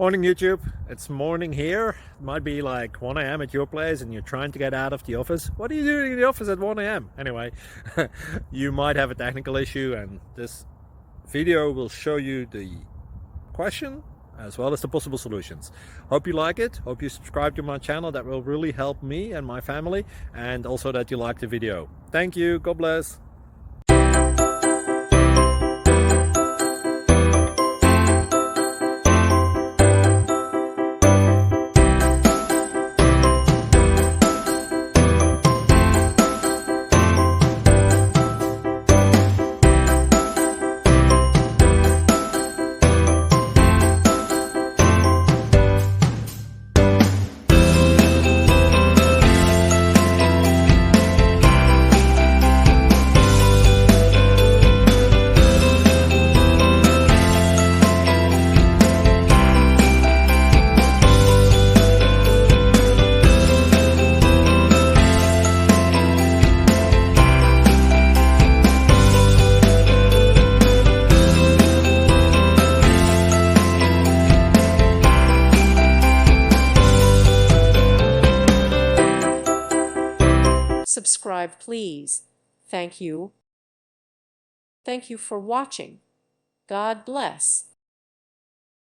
Morning YouTube, it's morning here. It might be like 1 a.m. at your place and you're trying to get out of the office. What are you doing in the office at 1 a.m.? Anyway, you might have a technical issue and this video will show you the question as well as the possible solutions. Hope you like it, hope you subscribe to my channel. That will really help me and my family, and also that you like the video. Thank you, God bless. Subscribe, please. Thank you. Thank you for watching. God bless.